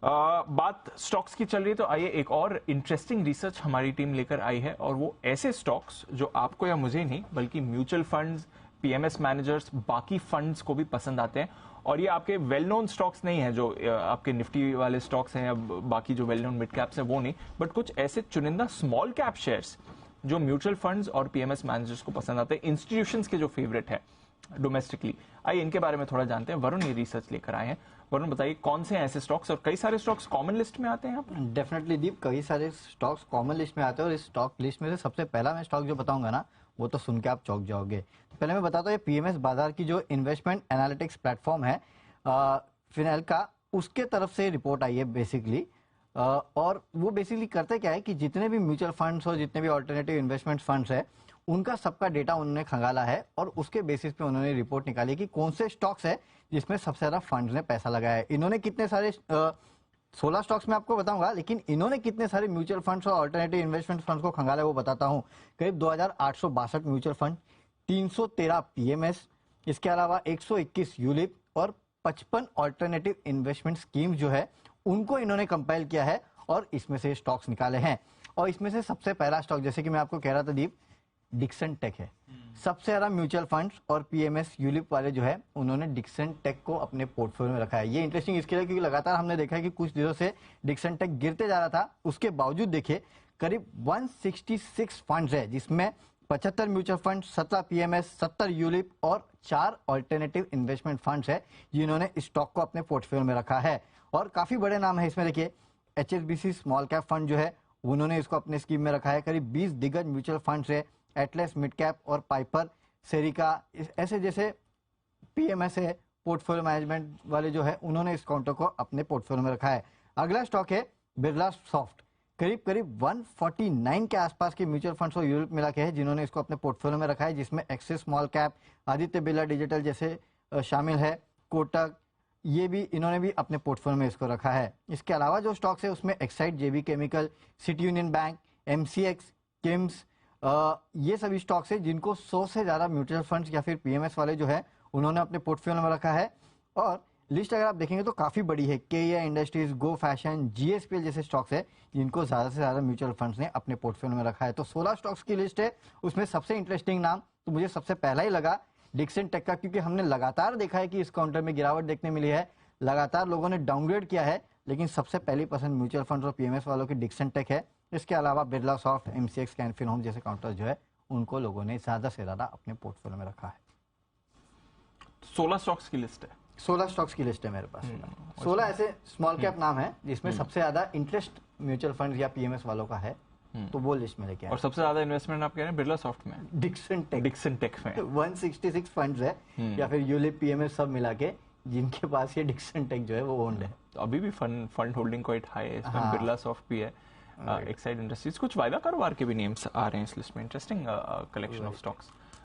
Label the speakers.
Speaker 1: बात स्टॉक्स की चल रही है तो आइए एक और इंटरेस्टिंग रिसर्च हमारी टीम लेकर आई है, और वो ऐसे स्टॉक्स जो आपको या मुझे नहीं बल्कि म्यूचुअल फंड्स, पीएमएस मैनेजर्स, बाकी फंड्स को भी पसंद आते हैं। और ये आपके वेल नोन स्टॉक्स नहीं है जो आपके निफ्टी वाले स्टॉक्स हैं या बाकी जो वेल नोन मिड कैप्स हैं वो नहीं, बट कुछ ऐसे चुनिंदा स्मॉल कैप शेयर्स जो म्यूचुअल फंड्स और पीएमएस मैनेजर्स को पसंद आते हैं, इंस्टीट्यूशंस के जो फेवरेट है डोमेस्टिकली। आइए इनके बारे में थोड़ा जानते हैं। वरुण ये रिसर्च लेकर आए हैं। वरुण बताइए कौन से हैं ऐसे स्टॉक्स, और कई सारे स्टॉक्स कॉमन लिस्ट में आते हैं यहाँ पर?
Speaker 2: डेफिनेटली दीप, कई सारे स्टॉक्स कॉमन लिस्ट में आते हैं और इस स्टॉक लिस्ट में से सबसे पहला मैं स्टॉक जो बताऊंगा ना वो तो सुन के आप चौंक जाओगे। तो पहले मैं बताता हूँ, ये पीएमएस बाजार की जो इन्वेस्टमेंट एनालिटिक्स प्लेटफॉर्म है फिनेल का, उसके तरफ से रिपोर्ट आई है बेसिकली। और वो बेसिकली करते क्या है कि जितने भी म्यूचुअल फंड्स और जितने भी ऑल्टरनेटिव इन्वेस्टमेंट फंड्स है उनका सबका डेटा उन्होंने खंगाला है और उसके बेसिस पे उन्होंने रिपोर्ट निकाली कि कौन से स्टॉक्स है जिसमें सबसे ज्यादा फंड्स ने पैसा लगाया है। इन्होंने कितने सारे 16 स्टॉक्स में आपको बताऊंगा, लेकिन इन्होंने कितने सारे म्यूचुअल फंड्स और ऑल्टरनेटिव इन्वेस्टमेंट फंड्स को खंगाला है वो बताता हूं। करीब 2862 म्यूचुअल फंड, 313 पीएमएस, इसके अलावा 121 यूलिप और 55 ऑल्टरनेटिव इन्वेस्टमेंट स्कीम जो है उनको इन्होंने कंपाइल किया है और इसमें से स्टॉक्स निकाले हैं। और इसमें से सबसे पहला स्टॉक, जैसे कि मैं आपको कह रहा था दीप, डिक्सन टेक है। सबसे ज्यादा म्यूचुअल फंड्स और पीएमएस यूलिप वाले जो है उन्होंने डिक्सन टेक को अपने पोर्टफोलियो में रखा है। ये इंटरेस्टिंग इसके लिए क्योंकि लगातार हमने देखा है कि कुछ दिनों से डिक्सन टेक गिरते जा रहा था, उसके बावजूद देखिए करीब 166 फंड्स है जिसमें 75 म्यूचुअल फंड, 17 पीएमएस, 70 यूलिप और 4 ऑल्टरनेटिव इन्वेस्टमेंट फंड्स है जिन्होंने स्टॉक को अपने पोर्टफोलियो में रखा है। और काफी बड़े नाम है इसमें, देखिए एचएसबीसी स्मॉल कैप फंड जो है उन्होंने इसको अपने स्कीम में रखा है। करीब 20 दिग्गज म्यूचुअल फंड्स है, एटलस मिड कैप और पाइपर सेरिका ऐसे जैसे पीएमएस है पोर्टफोलियो मैनेजमेंट वाले जो है उन्होंने इस काउंटर को अपने पोर्टफोलियो में रखा है। अगला स्टॉक है बिरला सॉफ्ट, करीब करीब 149 के आसपास के म्यूचुअल फंड्स और यूरोप मिला के है जिन्होंने इसको अपने पोर्टफोलियो में रखा है, जिसमें axis small cap, Aditya Birla digital जैसे शामिल है, कोटक, ये भी इन्होंने भी अपने पोर्टफोलियो में इसको रखा है। इसके अलावा जो स्टॉक्स है उसमें एक्साइड, जेबी केमिकल, सिटी यूनियन बैंक, एमसीएक्स, किम्स, ये सभी स्टॉक्स है जिनको 100 से ज्यादा म्यूचुअल फंड्स या फिर पीएमएस वाले जो है उन्होंने अपने पोर्टफोलियो में रखा है। और लिस्ट अगर आप देखेंगे तो काफी बड़ी है। केया इंडस्ट्रीज, गो फैशन, जीएसपीएल जैसे स्टॉक्स है जिनको ज्यादा से ज्यादा म्यूचुअल फंड्स ने अपने पोर्टफोलियो में रखा है। तो 16 स्टॉक्स की लिस्ट है, उसमें सबसे इंटरेस्टिंग नाम तो मुझे सबसे पहला ही लगा डिक्सन टेक का, क्योंकि हमने लगातार देखा है कि इस काउंटर में गिरावट देखने मिली है, लगातार लोगों ने डाउनग्रेड किया है, लेकिन सबसे पहली पसंद म्यूचुअल फंड और पीएमएस वालों की डिक्सन टेक है। इसके अलावा Birla soft, MCX, Canfin home जैसे काउंटर जो है उनको लोगों ने ज्यादा से ज्यादा अपने पोर्टफोलियो में रखा है।
Speaker 1: 16 स्टॉक्स की लिस्ट है।
Speaker 2: 16 स्टॉक्स की लिस्ट है मेरे पास। 16 ऐसे स्मॉल कैप नाम है जिसमें सबसे ज्यादा इंटरेस्ट म्यूचुअल फंड या पीएमएस वालों का है, तो वो लिस्ट में लेके आए।
Speaker 1: और सबसे ज्यादा इन्वेस्टमेंट आप कह रहे हैं बिरला सॉफ्ट में,
Speaker 2: डिक्सन टेक
Speaker 1: में
Speaker 2: 166 फंड्स है या फिर यूलिप, पीएमएस सब मिला के जिनके पास ये डिक्सन टेक जो है वो ओन्ड है।
Speaker 1: तो अभी भी फंड होल्डिंग क्वाइट हाई है इसमें। बिरला सॉफ्ट भी है, एक्साइड इंडस्ट्रीज, कुछ वायदा कारोबार के भी नेम्स आ रहे हैं इस लिस्ट में। Interesting collection of stocks.